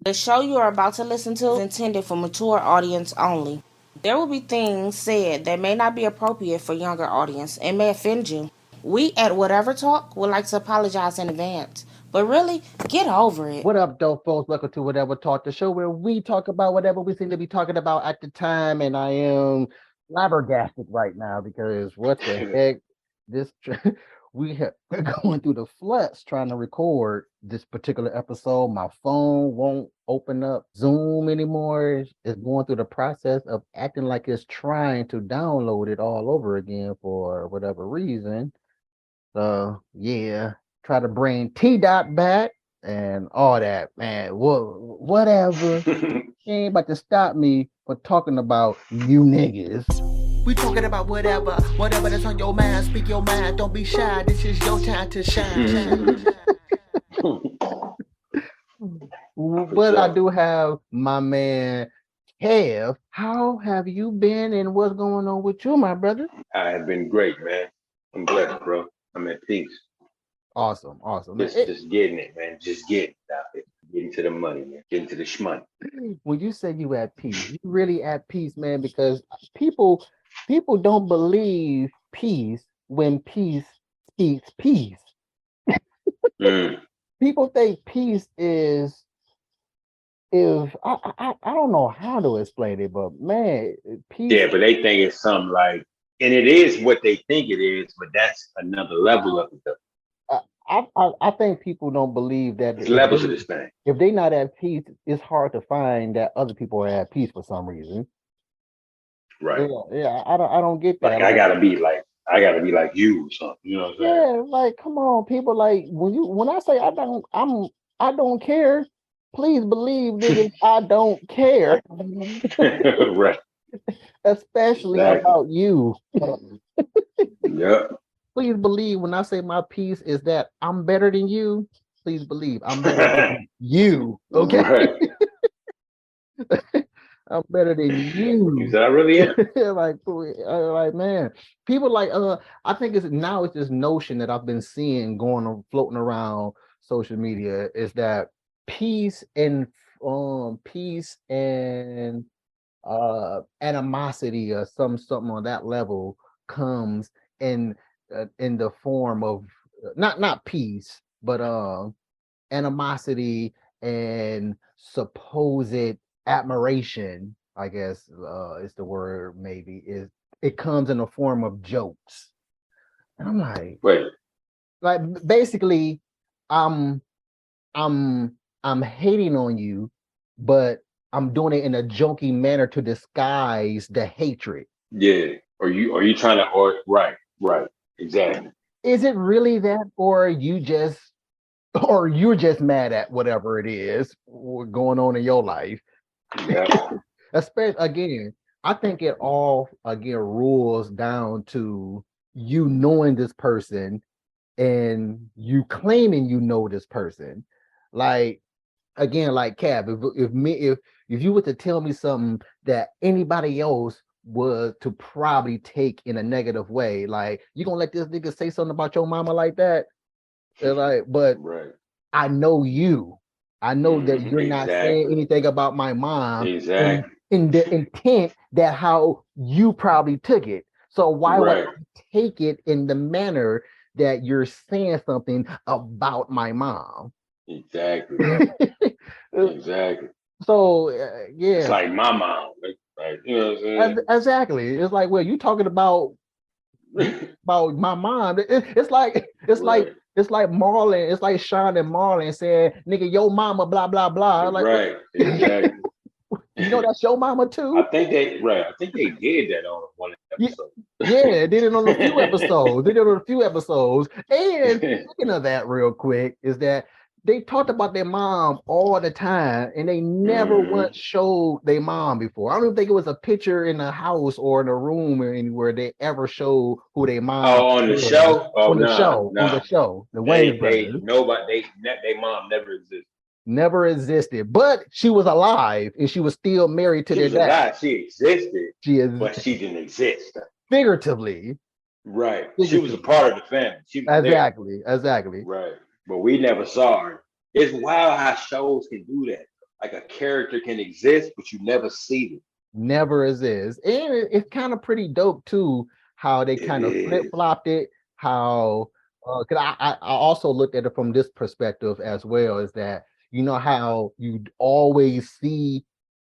The show you are about to listen to is intended for mature audience only. There will be things said that may not be appropriate for younger audience and may offend you. We at Whatever Talk would like to apologize in advance, but really, get over it. What up, dope folks? Welcome to Whatever Talk, the show where we talk about whatever we seem to be talking about at the time. And I am flabbergasted right now because what the heck? This we have we're going through the floods trying to record this particular episode. My phone won't open up Zoom anymore. It's going through the process of acting like it's trying to download it all over again for whatever reason. So yeah, try to bring T Dot back and all that, man. Whatever. She ain't about to stop me for talking about you niggas. We talking about whatever that's on your mind. Speak your mind, don't be shy. This is your time to shine. But I do have my man Kev. How have you been and what's going on with you, my brother? I have been great, man. I'm blessed, bro. I'm at peace. Awesome. Just getting it, man. Just getting it out there. Getting to the money, man. Getting to the shmoney. When you say you at peace, you really at peace, man, because people don't believe peace when peace speaks peace. People think peace is if I don't know how to explain it, but man, peace. Yeah, but they think it's something like, and it is what they think it is, but that's another level of it. I think people don't believe that there's levels of this thing. If they're not at peace, it's hard to find that other people are at peace for some reason. Right. Yeah. I don't get that. Like I gotta be like you or something. You know what I'm saying? Yeah, like come on, people. Like when I say I don't care, please believe niggas, I don't care. Right. Especially about you. Yep. Please believe when I say my piece is that I'm better than you. Please believe I'm better than you. Okay. Right. I'm better than you. You said I really am. like man, people like I think it's this notion that I've been seeing floating around social media is that peace and animosity or something on that level comes in the form of not peace, but animosity and supposed admiration, I guess is the word. Maybe is it comes in the form of jokes, and I'm like, wait, like basically, I'm hating on you, but I'm doing it in a jokey manner to disguise the hatred. Yeah, are you trying to right, exactly. Is it really that, or you're just mad at whatever it is going on in your life? Yeah. Especially again, I think it all rules down to you knowing this person and you claiming you know this person. Like again, like Cab, if you were to tell me something that anybody else was to probably take in a negative way, like you gonna let this nigga say something about your mama like that? They're like, but right. I know you. I know that you're not saying anything about my mom. Exactly. In the intent that how you probably took it. So why would I take it in the manner that you're saying something about my mom? Exactly. Exactly. So yeah, it's like my mom. Like, you know what I'm saying? Exactly. It's like, well, you talking about my mom. It's like Marlon. It's like Sean and Marlon saying, "Nigga, your mama, blah blah blah." Like, right, exactly. You know that's your mama too. I think they did that on one episode. Yeah, they did it on a few episodes. And speaking of that, real quick, is that they talked about their mom all the time, and they never once showed their mom before. I don't think it was a picture in the house or in a room or anywhere they ever showed who their mom. Oh, on the show. Oh, on the show. The Wayans brothers. Their mom never existed. Never existed, but she was alive and she was still married to their dad. She existed, but she didn't exist. Figuratively. Right. She was a part of the family. She was exactly. Right. But we never saw her. It's wild how shows can do that. Like a character can exist, but you never see it. Never exists. And it's kind of pretty dope too, how they It kind of is. flip-flopped it, how because I also looked at it from this perspective as well, is that you know how you always see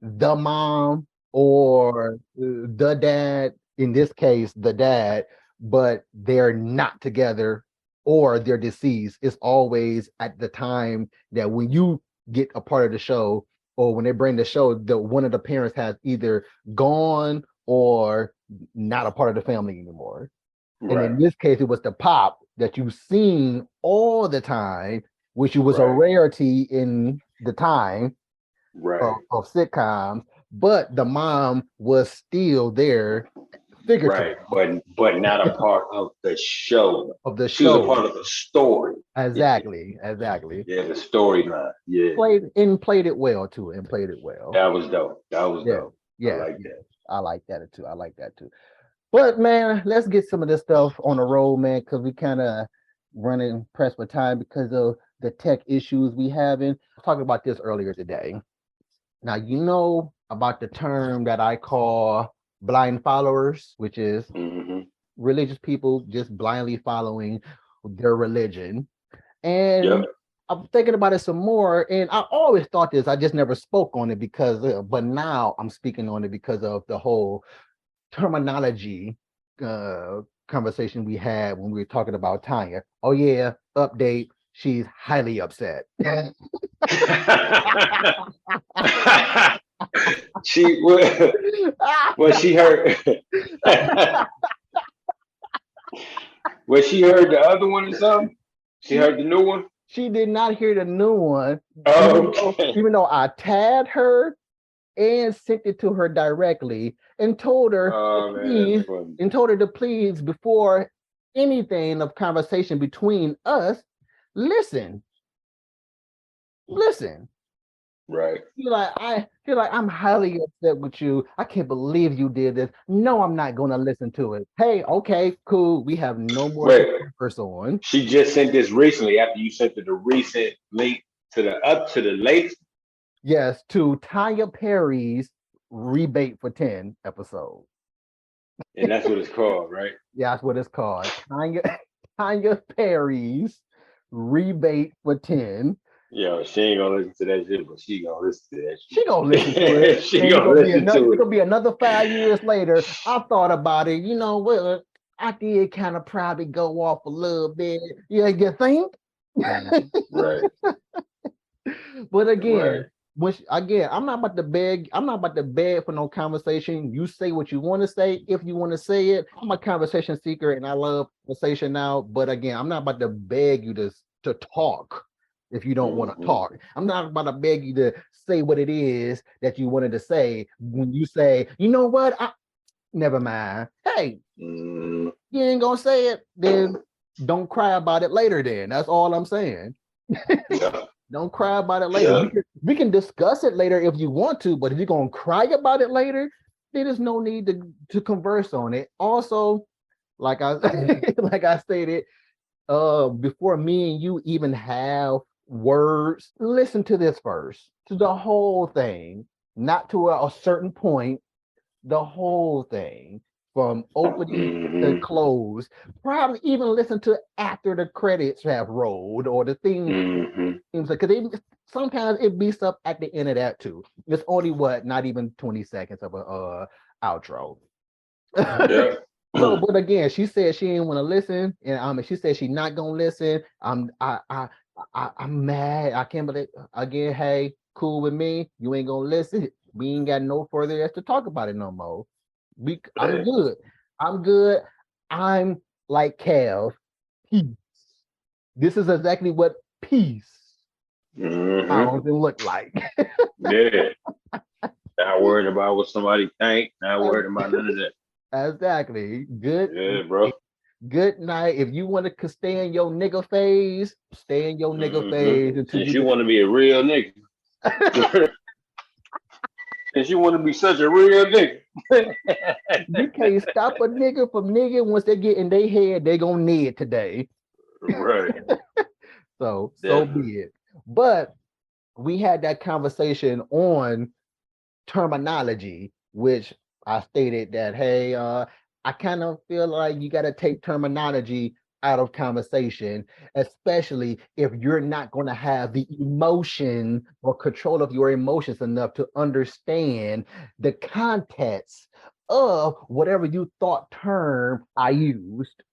the mom or the dad, in this case, the dad, but they're not together or they're deceased. It's always at the time that when you get a part of the show or when they bring the show, the one of the parents has either gone or not a part of the family anymore. And in Right. this case, it was the pop that you've seen all the time, which was a Right. rarity in the time Right. of sitcoms, but the mom was still there figuratively Right. But not a part of the show. of the She was a show. part of the story. Exactly. Yeah, the storyline. Yeah. Played it well too, and played it well. That was dope. That was Yeah, dope. I yeah, like yeah. that. I like that too. I like that too. But man, let's get some of this stuff on the road, man, because we kind of running pressed for time because of the tech issues we having. I was talking about this earlier today. Now you know about the term that I call blind followers, which is Mm-hmm. religious people just blindly following their religion. And Yep. I'm thinking about it some more, and I always thought this. I just never spoke on it because, but now I'm speaking on it because of the whole terminology conversation we had when we were talking about Tanya. Oh yeah, update. She's highly upset. She well, she heard well, she heard the other one or something. She she heard the new one. she did not hear the new one, Okay. even though I tagged her and sent it to her directly and told her to Oh man, that's please funny. before anything of conversation between us, listen. Right. I feel like I'm highly upset with you. I can't believe you did this. No, I'm not gonna listen to it. Hey, okay, cool. We have no more to Wait, converse on. she just sent this recently after you sent her the recent link to the up to the latest, Yes, to Tanya Perry's rebate for 10 episode. and that's what it's called, right? Yeah, that's what it's called. Tanya Perry's rebate for 10. Yo, she ain't gonna listen to that shit, but she gonna listen to that She gonna listen to shit. it. She And gonna listen it's to gonna be another 5 years later. I thought about it. You know what? I did kind of probably go off a little bit. Yeah, you think? it. Right, But again, right, I'm not about to beg. I'm not about to beg for no conversation. You say what you want to say. If you want to say it, I'm a conversation seeker and I love conversation now. But again, I'm not about to beg you to talk if you don't want to hmm talk. I'm not about to beg you to say what it is that you wanted to say when you say, you know what? Never mind. Hey, mm you ain't gonna say it, then don't cry about it later. Then that's all I'm saying. yeah, Don't cry about it later. yeah. We can discuss it later if you want to, but if you're gonna cry about it later, then there's no need to converse on it. Also, like I like I stated, before me and you even have words, listen to this first, to the whole thing, not to a certain point, the whole thing from opening to hmm close. Probably even listen to after the credits have rolled or the theme hmm because sometimes it beats up at the end of that too. It's only not even 20 seconds of a outro. Yeah. So, but again, she said she didn't want to listen, and she said she's not gonna listen. I'm mad. I can't believe again. Hey, cool with me. You ain't gonna listen. We ain't got no further else to talk about it no more. I'm Right. good. I'm good. I'm like Kev. Peace. This is exactly what peace hmm sounds and look like. Yeah. Not worried about what somebody think. Not worried about none of that. Exactly. Good Yeah, night. bro. Good night. If you want to stay in your nigga phase, stay in your nigga hmm phase until Since you you get. want to be a real nigga. Since you want to be such a real nigga. You can't stop a nigga from nigga once they get in their head, they gonna need it today. Right. So Definitely. be it. But we had that conversation on terminology, which I stated that, hey, I kind of feel like you got to take terminology out of conversation, especially if you're not going to have the emotion or control of your emotions enough to understand the context of whatever you thought term I used.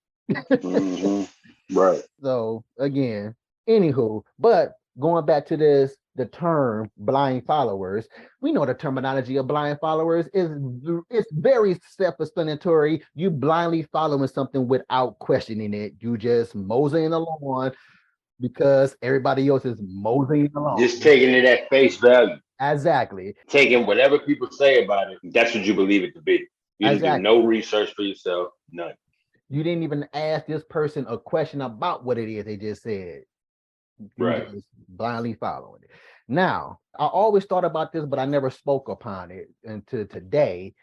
Right. So again, anywho, but going back to this, the term blind followers, we know the terminology of blind followers is it's very self-explanatory. You blindly following something without questioning it. You just moseying along because everybody else is moseying along. Just taking it at face value. Exactly. Taking whatever people say about it, that's what you believe it to be. You didn't do no research for yourself, none. You didn't even ask this person a question about what it is they just said. You Right. just blindly following it. Now, I always thought about this, but I never spoke upon it until today,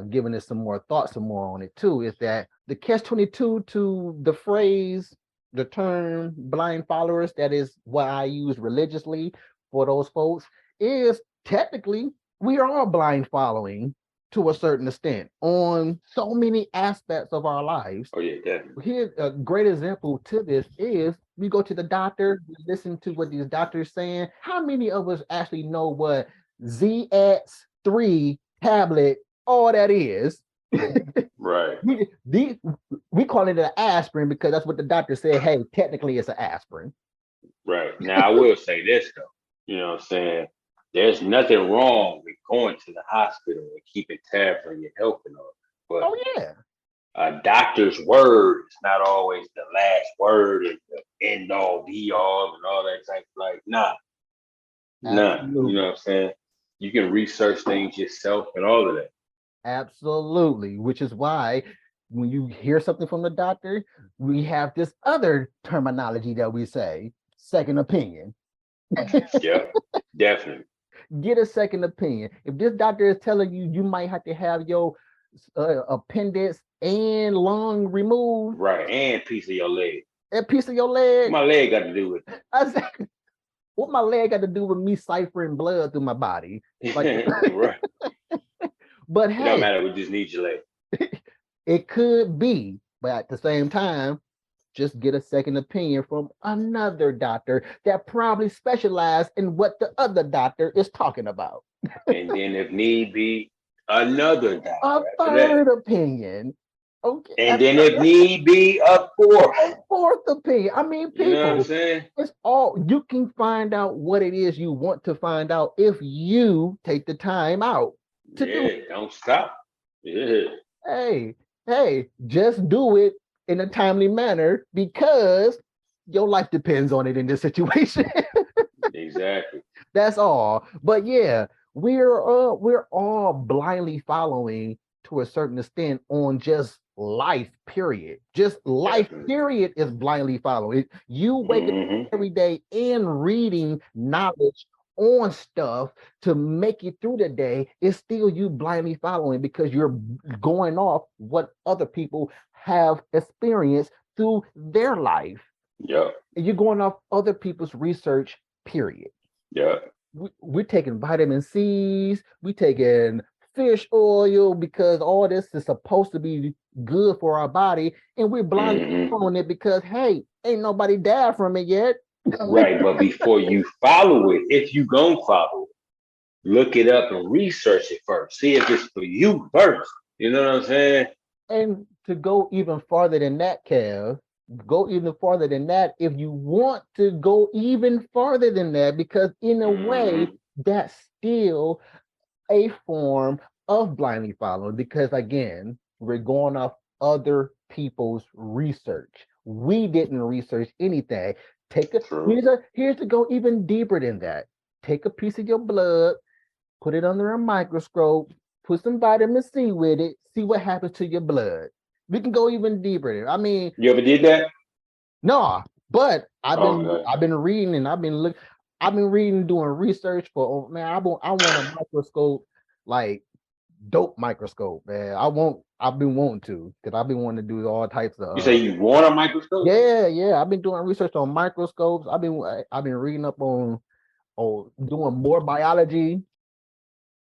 giving it some more thought, some more on it too, is that the catch-22 to the phrase, the term blind followers, that is what I use religiously for those folks, is technically we are all blind following to a certain extent on so many aspects of our lives. Oh yeah, definitely. Here's a great example to this is we go to the doctor, we listen to what these doctors saying. How many of us actually know what ZX3 tablet, all that is? Right. We call it an aspirin because that's what the doctor said. Hey, technically it's an aspirin. Right. Now I will say this though. You know what I'm saying? There's nothing wrong with going to the hospital and keeping tabs on your health and all. But Oh yeah. a doctor's word is not always the last word and the end all be all and all that type. Like, nah. You know what I'm saying? You can research things yourself and all of that. Absolutely. Which is why when you hear something from the doctor, we have this other terminology that we say, second opinion. Yeah, definitely. Get a second opinion. If this doctor is telling you you might have to have your appendix and lung removed, right, and piece of your leg. A piece of your leg. What my leg got to do with it? I said, what my leg got to do with me ciphering blood through my body? Like, right. But hey, it don't matter. We just need your leg. It could be, but at the same time, just get a second opinion from another doctor that probably specializes in what the other doctor is talking about. And then if need be, another doctor. A third opinion. Okay. And then if need be, a fourth opinion. I mean, people, you know what I'm saying? It's all, you can find out what it is you want to find out if you take the time out to do it. Don't stop. Yeah. Hey, just do it in a timely manner because your life depends on it in this situation. Exactly. That's all. But yeah, we're all blindly following to a certain extent on just life, period. Just life, period, is blindly following. You wake up every day and reading knowledge on stuff to make it through the day. It's still you blindly following because you're going off what other people have experienced through their life. Yeah. You're going off other people's research, period. Yeah. We're taking vitamin C's, we're taking fish oil because all this is supposed to be good for our body, and we're blindly following it because, hey, ain't nobody died from it yet. Right, but before you follow it, if you gonna follow it, look it up and research it first. See if it's for you first. You know what I'm saying? And to go even farther than that, Kev, go even farther than that if you want to go even farther than that, because in a way, that's still a form of blindly following, because again, we're going off other people's research. We didn't research anything. Here's to go even deeper than that. Take a piece of your blood, put it under a microscope, put some vitamin C with it, see what happens to your blood. We can go even deeper. I mean, you ever did that? No, but I've been reading and I've been reading, doing research for, man. I want a microscope, like dope microscope, man. I've been wanting to, because I've been wanting to do all types of. You say you want a microscope? Yeah. I've been doing research on microscopes. I've been reading up on or doing more biology